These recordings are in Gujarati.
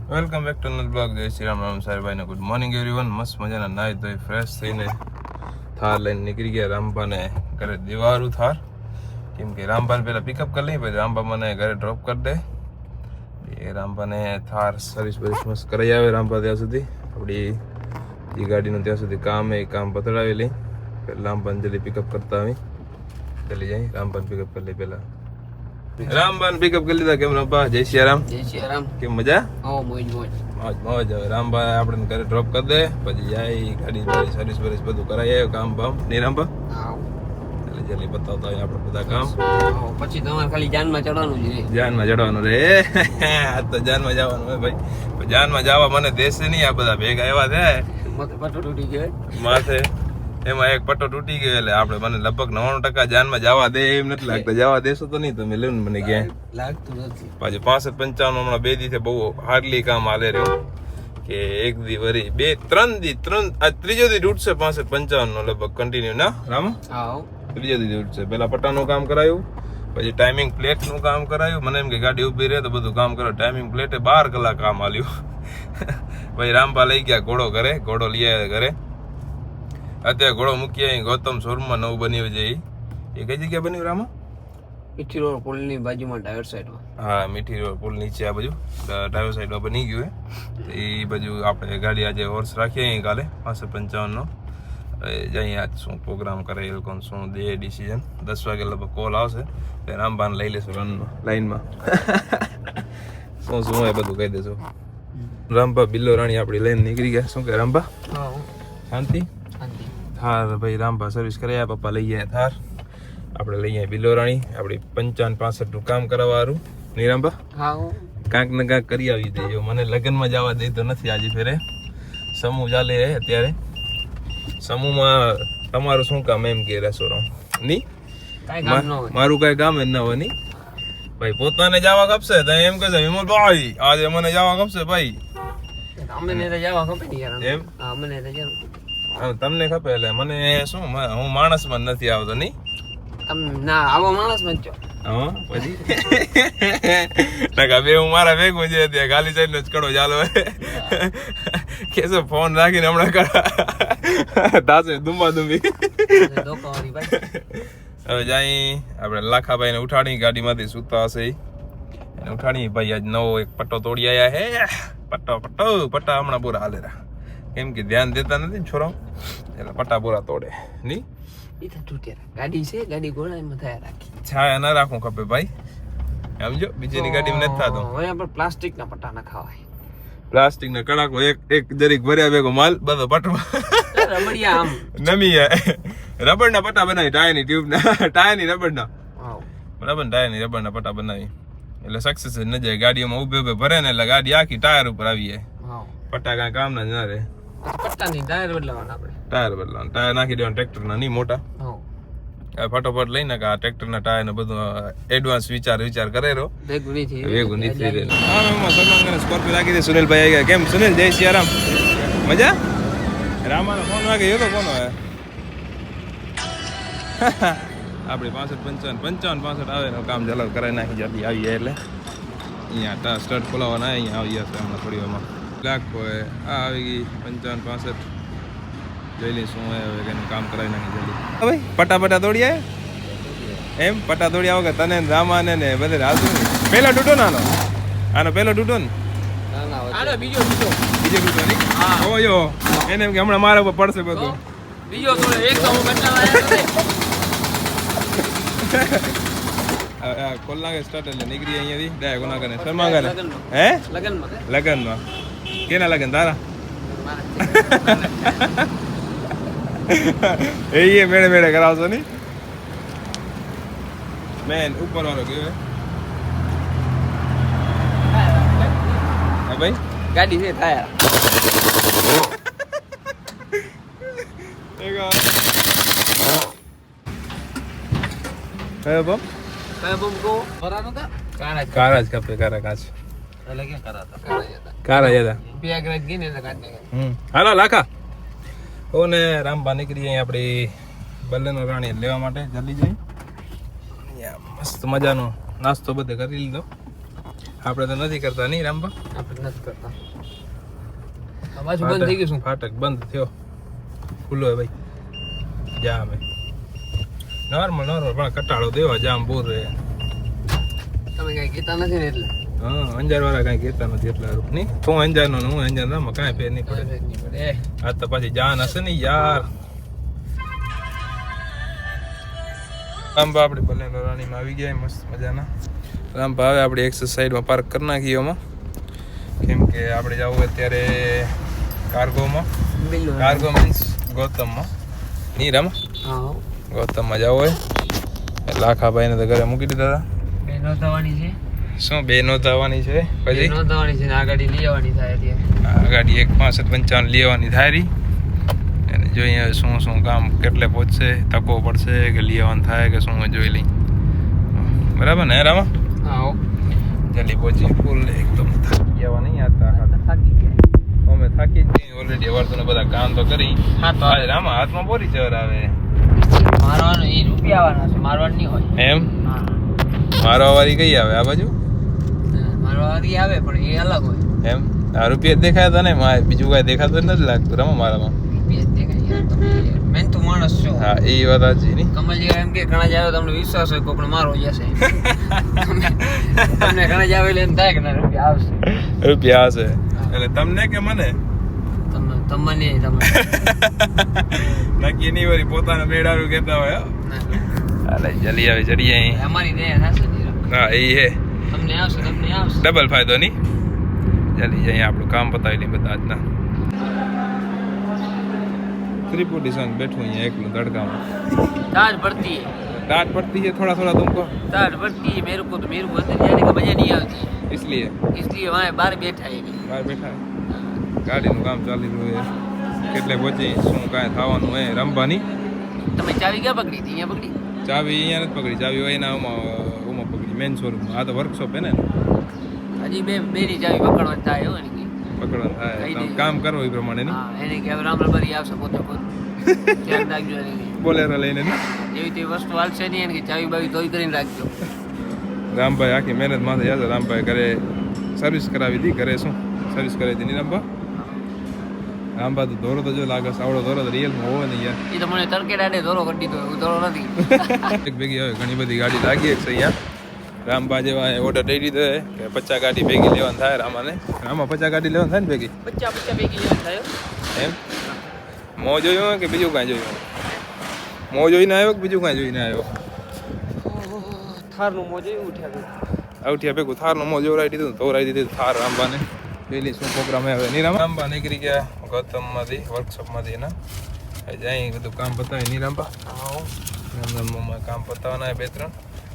Welcome back to another blog. જય શ્રી રામ. રામ સાહેબભાઈને ગુડ મોર્નિંગ એવરીવન. મસ્ત મજાના નાહી ધોઈ ફ્રેશ થઈને થાર લઈને નીકળી ગયા રામબાને ઘરે દેવારું થાર, કેમ કે રામબાને પહેલાં પિકઅપ કરી લઈ, પછી રામબા મને ઘરે ડ્રોપ કરી દે. એ રામબાને થાર સર્વિસ બરીસ મસ્ત કરાવી આવે રામબા ત્યાં સુધી. આપણી એ ગાડીનું ત્યાં સુધી કામ પતળાવી લઈ, રામબાને જલ્દી પિકઅપ કરતા આવી ચલી જાય. રામબાને પિકઅપ કરી લઈ પહેલાં. રામબાન પિકઅપ કરી લીધા. કેમ રામબા? જય શ્રી રામ. જય શ્રી રામ. કેમ મજા? મોજ મોજ મોજ. હવે રામબા આપણે ઘરે ડ્રોપ કરી દે, પછી જાય ગાડી સર્વિસ બરીસ બધું કરાવી આવે કામ બામ નહીં રામબા? એટલે જલ્દી બતાવતા હોય આપણે બધા કામ. પછી તમારે ખાલી જાનમાં ચડવાનું જ રહે. જાનમાં ચડવાનું રે. આજ તો જાનમાં જવાનું હોય ભાઈ. જાનમાં જવા મને દેશે નહીં. આ બધા ભેગા એવા થાય માથે પટ્ટો તૂટી ગયો માથે, એમાં એક પટ્ટો તૂટી ગયો એટલે આપણે મને લગભગ 99% જાનમાં જવા દે એમ નથી લાગતા. જવા દેશો તો નહીં તમે લેવું મને ક્યાંય લાગતું નથી. પાછું 65-55 હમણાં 2 દિવસે બહુ હાર્ડલી કામ હાલે રહ્યો, કે એક દી વરી 2-3 દી આ ત્રીજો દી તૂટશે 65-55 નો લગભગ કન્ટિન્યુ ના રામ? ત્રીજો દી તૂટશે. પેલા પટ્ટાનું કામ કરાયું, પછી ટાઈમિંગ પ્લેટનું કામ કરાયું. મને એમ કે ગાડી ઊભી રહે તો બધું કામ કરો. ટાઈમિંગ પ્લેટે 12 કલાક કામ હાલ્યું. પછી રામબા લઈ ગયા ઘોડો ઘરે, ઘોડો લઈ આવ્યા ઘરે. અત્યારે ઘોડો મૂકી અહીં ગૌતમ શોરૂમમાં નવું બન્યું છે. એ કઈ જગ્યા બન્યું રામા? મીઠી રોડ પુલની બાજુમાં ડાયર સાઈડમાં. હા, મીઠી રોડ પુલ નીચે આ બાજુ ડ્રાઈવર સાઈડમાં બની ગયું એ બાજુ. આપણે ગાડી આજે હોર્સ રાખીએ અહીં કાલે 65-55 નો. જઈએ આજ શું પ્રોગ્રામ કરે એ લોકોને, શું દે ડિસિઝન. 10 વાગે લગભગ કોલ આવશે, રામબાને લઈ લેશું રનમાં લાઈનમાં. શું હોય બધું કહી દેજો. રામબા બિલ્લો રાણી આપણી લઈને નીકળી ગયા. શું કે રામબા? શાંતિ? થાર ભાઈ રામબા સર્વિસ કરાયા, પપ્પા લઈ ગયા થાર. આપણે લઈ ગયા બિલ્લો રાણી આપણી 55-65 નું કામ કરાવવાનું નહીં રામબા? કાંક ને કાંક કરી આવી દેજો. મને લગ્નમાં જવા દે તો નથી આજે ફેરે. સમૂહ ચાલે અત્યારે. સમૂહમાં તમારું શું કામ એમ કે રેસ્ટોરન્ટ ની? મારું કઈ કામ જ ના હોય ની ભાઈ. પોતાને જવા ગપશે તો એમ કહે વિમલ ભાઈ આજે મને જવા ગપશે ભાઈ. એમ તમને ખપે એટલે મને શું, હું માણસમાં નથી આવતો નહીં. પછી બે હું મારા ભેગું છે ત્યાં ગાલી સાઈડ નો જ કડો ચાલો કેસો ફોન રાખીને હમણાં તાસે દુંબા દુંબી. હવે જાય આપણે લાખાભાઈ ને ઉઠાડી ગાડીમાંથી સુતા હશે એને ઉઠાડી. ભાઈ આજ નવો એક પટ્ટો તોડી આવ્યા હે. પટ્ટા હમણાં પૂરા હાલે રહ્યા, કેમ કે ધ્યાન દેતા નથી ને છોરાઓ, એટલે પટ્ટા પૂરા તોડે નહીં. છાયા ના રાખવું ખપે ભાઈ, સમજો. બીજીની ગાડીમાં નથી થતો. પ્લાસ્ટિક ના પટ્ટા ના ખાવાય. પ્લાસ્ટિક ના કડાકો એક જરીક ભર્યા ભેગો માલ બધો પટવા નમી જાય. રબર ના પટ્ટા બનાવી, ટાયર ની ટ્યુબ ના, ટાયર ની રબર ના બરાબર, ટાયર ની રબર ના પટ્ટા બનાવી એટલે સક્સેસ જ ન જાય. ગાડીઓમાં ઉભે ભરે ને એટલે ગાડી આખી ટાયર ઉપર આવી જાય. પટ્ટા કાંઈ કામ ના જ ના રહે. ટાયર બદલાવાના, ટાયર નાખી દેવાના ટ્રેક્ટર ના, નહીં મોટા. ફટોફટ લઈને આ ટ્રેક્ટર ના ટાયર ને બધું એડવાન્સ વિચાર કરે રહો. ભેગું નથી રહે. સલમાન સ્કોર્પિયો રાખી દે. સુનિલભાઈ આવી ગયા. કેમ સુનિલ? જય શ્રી રામ. મજા? રામાનો ફોન વાગે તો કોનો હે? આપણે 55-55 આવે ને કામ ચાલુ કરાવી નાખી જતી આવી એટલે અહીંયા સ્ટાર્ટ ખોલાવવાના. અહીંયા આવી જશે હમણાં થોડી વારમાં. લાખ હોય આ આવી ગઈ 55-65 જોઈ લઈ શું હોય હવે એનું કામ કરાવી નાખી જલ્દી. ભાઈ પટ્ટા દોડી આવે એમ? પટ્ટા દોડી આવો કે તને રામાને ને બધે હાલતું ને? પહેલો ડૂટો નાનો, આનો પહેલો ડૂટો ને? બીજો ડૂટો નહીં? જો એને એમ કે હમણાં મારા ઉપર પડશે બધું. બીજો કોલ નાખે સ્ટાર્ટ એટલે નીકળી અહીંયાથી ડાયરેક્ટ કોના કરે? શર્મા કરે. હે? લગનમાં. કેના લગન? તારા? એ મેળે કરાવશો ની? મેન ઉપર વાળો ગયો ભાઈ. ગાડી છે ટાયર. કયો બમ? કારા જ કપે, કારા કાચ. કારા જતા. હાલો લાખા. ઓને રામબા નીકળી અહીં આપણી બલ્લેનો રાણી લેવા માટે જલ્દી જઈ. મસ્ત મજાનો નાસ્તો બધે કરી લીધો. આપણે તો નથી કરતા નહીં રામબા. આપણે નથી કરતા. આ બાજુ બંધ થઈ ગયું શું? ફાટક બંધ થયો, ખુલ્લો હે ભાઈ. જામ હે નોર્મલ પણ કટાળો દેવા જામ બહુ રહે. તમે કઈ કહેતા નથી ને એટલે. હા, અંજાર વાળા કઈ કહેતા નથી એટલે હારું નહીં. તું અંજાર નો હું અંજાર ના કાંઈ ફેર નહીં પડે. આ તો પાછી જાન હશે ને યાર. રામભા આપણે બલેનો રાણીમાં આવી ગયા મસ્ત મજાના. રામભા હવે આપણે એક્સરસાઇઝમાં પાર્ક કરી નાખીએ એમાં, કેમ કે આપણે જવું અત્યારે કાર્ગોમાં. કાર્ગો મીન્સ ગૌતમમાં નહીં રામ. હા, ગૌતમમાં જવું હોય એટલે આખાભાઈને તો ઘરે મૂકી દીધા હતા. બે નોંધવાની છે. શું બે નોંધાવાની છે? પછી નોંધવાની છે ને આ ગાડી લઈ આવવાની થાય અત્યારે. આ ગાડી 16555 લેવાની થાય રહી. અને જોઈએ શું શું કામ કેટલે પહોંચશે, તકો પડશે કે લેવાનું થાય કે શું જોઈ લઈ. બરાબર ને રામા? હા, જલ્દી પહોંચી ફૂલ એકદમ થાકી જવા નહીં આતા. થાકી ગયા. અમે થાકી જ નહીં ઓલરેડી. અવારતું બધા કામ તો કરી. હા તો આજે રામા હાથમાં બોરી ચર આવે. મારવાનું એ રૂપિયા આવવાના છે, મારવાનું નહીં હોય. એમ હા, મારવા વાળી કઈ આવે? આ બાજુ મારવાડી આવે પણ એ અલગ હોય. એમ આ રૂપિયા જ દેખાયા હતા ને મારે, બીજું કાંઈ દેખાતું નથી લાગતું રામા મારામાં. રૂપિયા જ દેખાય યાર. તમે મેન તો માણસ છો. હા એ વાત સાચી નહીં. કમલજી એમ કે ઘણા જ આવે તમને વિશ્વાસ હોય કોકને મારો જશે. તમને ઘણા જ આવે એટલે એમ થાય કે ના રૂપિયા આવશે. રૂપિયા હશે એટલે તમને કે મને? તમને નક્કી નહીં વળી પોતાના મેળાનું કહેતા હોય. હાલે જલ્દી આવે ચડીએ અહીં. અમારી દયા થશે ને. હા એ હે. તમને આવશે ડબલ ફાયદો નહીં. જલ્દી જઈએ આપણું કામ પતાવી લઈએ બધા આજના. त्रिपुटी संग बैठू यहाँ एक तड़का में ताज पड़ती है। डांट पड़ती है थोड़ा थोड़ा तुमको? ताज पड़ती है मेरे को, तो मेरे को अंदर जाने का मजा नहीं आती, इसलिए वहाँ बाहर बैठा है। બહાર બેઠા ગાડીનું કામ ચાલી રહ્યું છે. કેટલે પહોંચી શું કાંઈ થવાનું હોય રમવાની. તમે ચાવી ક્યાં પકડી હતી? અહીંયા પકડી? ચાવી અહીંયા નથી પકડી. ચાવી હોય એના ઓમાં પકડી મેન શોરૂમમાં. આ તો વર્કશોપ હે ને. હજી બેની ચાવી પકડવાની થાય હોય ને. પકડવાનું થાય કામ કરવું એ પ્રમાણે નહીં. હા, એને કે હવે રામ રબારી આવશે પોતે પોતે ધ્યાન રાખજો. બોલેરો લઈને નહીં એવી તે વસ્તુ હાલશે નહીં. એને કે ચાવી બાવી ધોઈ કરીને રાખજો. રામભાઈ આખી મહેનત માથે યાદ. રામભાઈ ઘરે સર્વિસ કરાવી હતી. ઘરે શું સર્વિસ કરાવી હતી નહીં રામભા? રામભા તો દોરો તો જો લાગે સાવડો દોરો તો રિયલમાં હોય ને યાર. એ તો મને તડકે દાડે દોરો કરી દીધો, હું દોરો નથી. એક ભેગી હવે ઘણી બધી ગાડી લાગી છે અહીંયા. રામભા જેવા ઓર્ડર દઈ દીધો કે 50 ગાડી ભેગી લેવાનું થાય રામાને. રામા 50 ગાડી લેવાનું થાય ને ભેગી? 50 ભેગી લેવાનું થાય એમ. મો જોયું કે બીજું કાંઈ જોયું? મો જોઈને આવ્યો કે બીજું કાંઈ જોઈને આવ્યો? થારનું મોજ એવું ઉઠ્યા ઉઠ્યા ભેગું થારનું મો જોરાઈ દીધું. ધોરાઈ દીધું થાર રામભાને. પેલી શું પ્રોગ્રામ આવે નહીં રામભા નીકળી ગયા ગૌતમમાંથી વર્કશોપમાંથી એના. અહીં બધું કામ પતાવી નહીં રામભા? કામ પતાવવાના 2-3.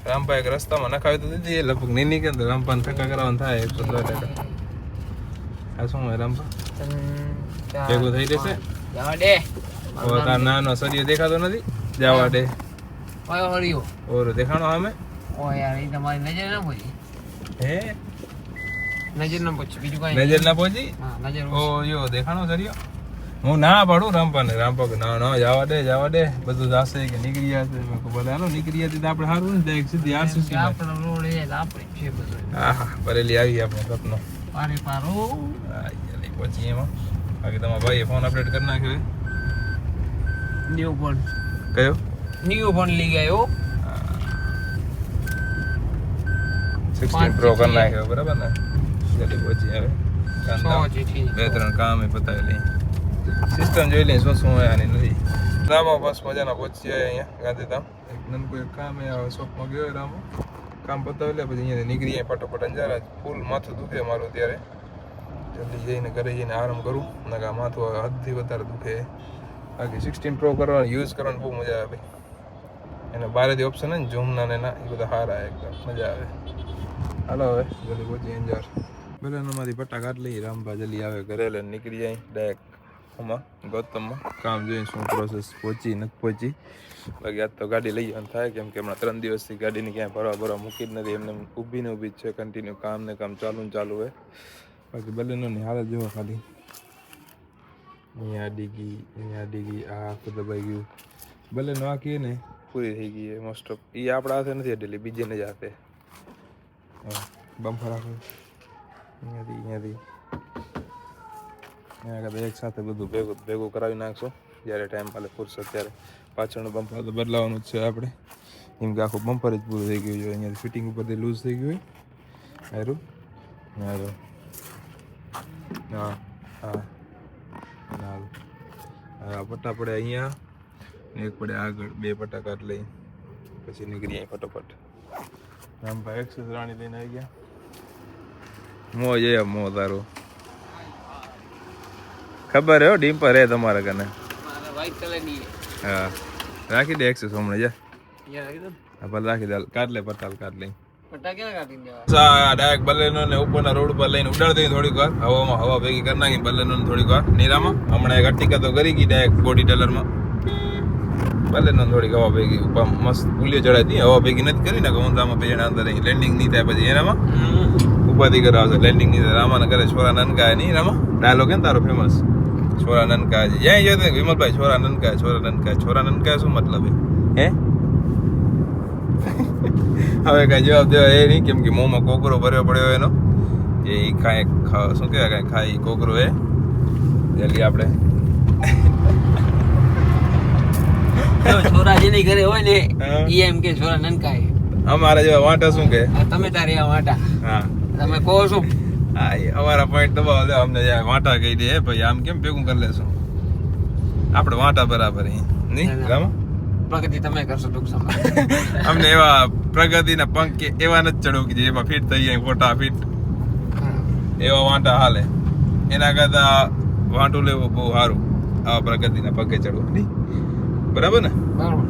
રામભાઈ એક રસ્તામાં નખાવી તો દીધી એ લગભગ નહીં નીકળે. રામભાને ઠકા કરવાનું થાય 110%. આ શું હોય રામભા? ભેગું થઈ જશે? જવા દે. તાર નાનો સરિયો દેખાતો નથી? જવા દે. ઓય હરિયો ઓરો દેખાણો સામે? ઓ યાર એ તમારી નજર ના પહોંચી. હે નજર ના પહોંચી બીજું કાંઈ નજર ના પહોંચી? હા નજર. ઓ યો દેખાણો સરિયો. હું ના પાડું રામભાને. રામભા કે ના ના જવા દે બધું જાશે કે નીકળી જશે. મેં કહું ભલે હાલો નીકળી જતી તો આપણે સારું ને ડાયરેક્ટ સીધી આરસીસી માં. આપણો રોડ એ આપણે છે બધું. હા હા બરેલી આવી આપણે સપનો. પારે પારો જલ્દી પહોંચી એમાં. બાકી તમારા ભાઈએ ફોન અપડેટ કરી નાખ્યો. ન્યુ ફોન કયો? ન્યુ ફોન લઈ ગયો. 16 પ્રો કરી નાખ્યો બરાબર ને. જલ્દી પહોંચી આવે. 2-3 કામ એ પતાવી લઈ. સિસ્ટમ જોઈ લઈએ શું શું હોય આની નથી. રામો બસ મજાના પહોંચી આવ્યા અહીંયા ગાંધીધામ. એક નનકું એક કામ એ શોપમાં ગયો રામો. કામ પતાવી લે પછી અહીંયા નીકળી જાય ફટોફટ. અંજારા ફૂલ માથું દુખે મારું ત્યારે. જલ્દી જઈને ઘરે જઈને આરામ કરું. નકા માથું હદથી વધારે દુખે. બાકી 16 પ્રો કરવાનું યુઝ કરવાની બહુ મજા આવે ભાઈ. એના બારેથી ઓપ્શન ને ઝૂમના ને એના એ બધા સારા એકદમ મજા આવે. હાલો હવે જલ્દી પહોંચી અંજાર. બધાનામાંથી પટ્ટા કાઢ લઈએ. રામભા જલ્દી આવે ઘરે લઈને નીકળી જાય ડાયરેક્ટ આમાં ગૌતમમાં. કામ જોઈને શું પ્રોસેસ પહોંચી નથી પહોંચી. બાકી આજ તો ગાડી લઈ જવાનું થાય કેમ કે હમણાં 3 દિવસથી ગાડીની ક્યાંય ભરવા મૂકી જ નથી. એમને ઊભી ને ઊભી જ છે. કન્ટિન્યુ કામ ને કામ ચાલુ ને ચાલુ હોય. બાકી બલેનોની હાલત જોવો ખાલી. અહીંયા ડીગી આ આખું દબાઈ ગયું. બલેનો આખી ને પૂરી થઈ ગઈ મોસ્ટ ઓફ. એ આપણા હાથે નથી અડેલી બીજેને જ હાથે. બમ્ફર રાખો અહીંયાથી અહીંયા કદાચ એક સાથે બધું ભેગું કરાવી નાખશો જ્યારે ટાઈમ પાલે ફૂરશે ત્યારે પાછળનું બમ્ફર તો બદલાવાનું જ છે આપણે એમ કે આખું બમ્ફર જ પૂરું થઈ ગયું છે અહીંયાથી ફિટિંગ ઉપરથી લૂઝ થઈ ગયું હોય હારું હારું હા હા હારું હા પટ્ટા પડે અહીંયા ને એક પડે આગળ બે પટ્ટા કાઢ લઈ પછી નીકળી જાય ફટોફટ રામભાઈ એક્સેસ રાણી લઈને આવી ગયા મોજ એ મો તારું ખબર હે ડીમ્પર હે તમારા કને વ્હાઈટ કલર ની હા રાખી દે એક્સેસ હમણાં જા યાર રાખી દો હા રાખી દે કાઢ લે પટાલ કાઢ લઈ પટ્ટા ક્યાં કાઢી દેવા ડાયરેક્ટ બલેનો ને ઉપરના રોડ પર લઈને ઉડાડી દઈ થોડીક વાર હવામાં હવા ભેગી કરી નાખી બલેનો ને થોડીક વાર નીરામાં હમણાં એક અટ્ટિકા તો કરી ગઈ ડાયરેક્ટ બોડી ટેલરમાં બલેનો થોડીક હવા ભેગી ઉપર મસ્ત પુલિયો ચડાવી હવા ભેગી નથી કરી ને ઊંધામાં બે જણા અંદર લેન્ડિંગ નહીં થાય પછી એનામાં ઉપાધિ કરાવશે લેન્ડિંગ નહીં થાય રામાને કરે છોરા નનકા નહીં રામા ડાયલોગ હે ને તારો ફેમસ છોરા નનકા છે જ્યાં જતો વિમલભાઈ છોરા નનકા શું મતલબ હે હવે કઈ જવાબ દેવા એ નહીં કેમ કે મોંમાં કોકરો ભર્યો પડ્યો એનો એ કાંઈ શું કહેવાય કાંઈ ખાઈ કોકરો એ જલ્દી આપણે છોરા જેની ઘરે હોય ને ઈ એમ કે છોરા નનકાય અમારા જેવા વાંટા શું કે તમે તારે આ વાટા હા તમે કહો છો હા એ અમારા પોઈન્ટ દબાવ દે અમને વાંટા કહી દે ભાઈ આમ કેમ ભેગું કરી લેશું આપણે વાંટા બરાબર નહીં રામા પ્રગતિ તમે કરશો ટૂંક સમય અમને એવા પ્રગતિના પંખ કે એવા નથી ચડવું કે જેમાં ફિટ થઈ જાય ફોટા ફિટ એવા વાંટા હાલે એના કરતા વાંટું લેવું બહુ સારું આવા પ્રગતિના પગે ચડવું નહીં બરાબર ને બરાબર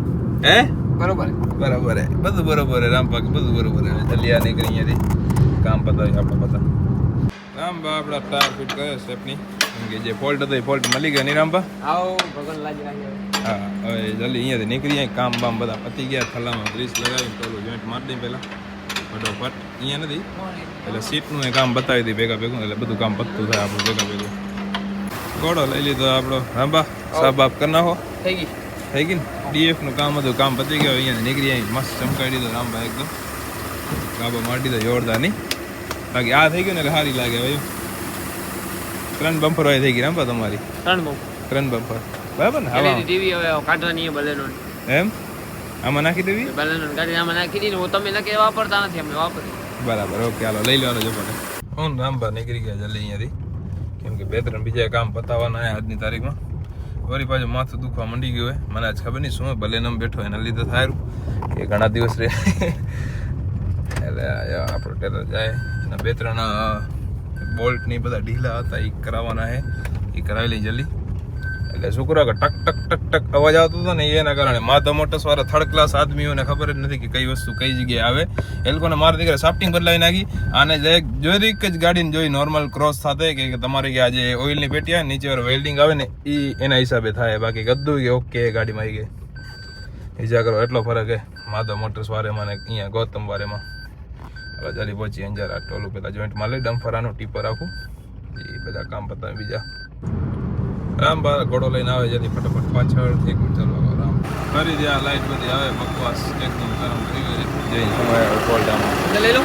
હે બરોબર બરાબર હે બધું બરોબર હે રામપા બધું બરોબર હે જલ્દી આ નીકળી અહીંયાથી કામ પતાવી આપણે પતા રામબા આપણા ટાયર ફિટ કરે સ્ટેપની કેમ કે જે ફોલ્ટ હતો એ ફોલ્ટ મળી ગયો નહીં રામબા આવો ભગવાન લાજી રાખે હા હવે જલ્દી અહીંયાથી નીકળી જાય કામ બામ બધા પતી ગયા થલામાં ગ્રીસ લગાવીને પેલું જોઈન્ટ મારી દઈ પહેલાં ફટોફટ અહીંયા નથી એટલે સીટનું એ કામ બતાવી દઈ ભેગા ભેગું એટલે બધું કામ પતતું થાય આપણું ભેગા ભેગું ઘોડો લઈ લીધો આપણો રામબા સાફ બાફ કરી નાખો થઈ ગઈ ને ડીએફનું કામ હતું કામ પતી ગયો અહીંયા નીકળી આવી મસ્ત ચમકાવી દીધો રામબા એકદમ ગાબો મારી દીધો જોરદાર નહીં બાકી આ થઈ ગયું ને એટલે સારી લાગે હવે 3 બમ્પર હોય થઈ ગઈ રામબા તમારી 3 બમ્પર બરાબર ને હા ટીવી હવે કાઢવાની બલેનો એમ આમાં નાખી દેવી બલેનો ગાડી આમાં નાખી દીધી હું તમે નકે વાપરતા નથી અમે વાપરી બરાબર ઓકે હાલો લઈ લેવાનો જો પડે હું રામબા નીકળી ગયા જલ્દી અહીંયાથી કેમ કે 2-3 બીજા કામ પતાવવાના આજની તારીખમાં વળી પાછું માથું દુખવા મંડી ગયું હોય મને આજ ખબર નહીં શું બલેનમ બેઠો એના લીધે થાયું કે ઘણા દિવસ રહે એટલે આપણો ટેલર જાય એના 2-3 બોલ્ટ ની બધા ઢીલા હતા એ કરાવવાના છે એ કરાવી લઈ જલ્દી એટલે શું કરો કે ટક ટક ટક ટક અવાજ આવતો હતો ને એના કારણે માધા મોટર્સ વાળા થર્ડ ક્લાસ આદમીઓને ખબર જ નથી કે કઈ વસ્તુ કઈ જગ્યાએ આવે એ લોકોને મારા દીકરા સાફ્ટિંગ બદલાવી નાખી આને જોઈ જ ગાડીને જોઈ નોર્મલ ક્રોસ થતે કે તમારે કે આજે ઓઇલની પેટી આવે નીચે વેલ્ડિંગ આવે ને એ એના હિસાબે થાય બાકી ગદ્દું કે ઓકે ગાડીમાં આવી ગઈ ઈજા કરો એટલો ફરક હે માધવ મોટર્સ વાળેમાં ને અહીંયા ગૌતમ વાળેમાં હવે જલ્દી પહોંચી અંજાર આ ટોલું પેલા જોઈન્ટમાં લઈ ડમ્ફરાનું ટીપર રાખું એ બધા કામ પતાવે બીજા રામબા ઘોડો લઈને આવે જલ્દી ફટાફટ પાછળથી 1 મિનિટ ચાલવા રામ કરી દે આ લાઈટ બધી આવે બકવાસ એકદમ ગરમ થઈ ગઈ જઈ સમય ફોલ્ટ આમાં લઈ લો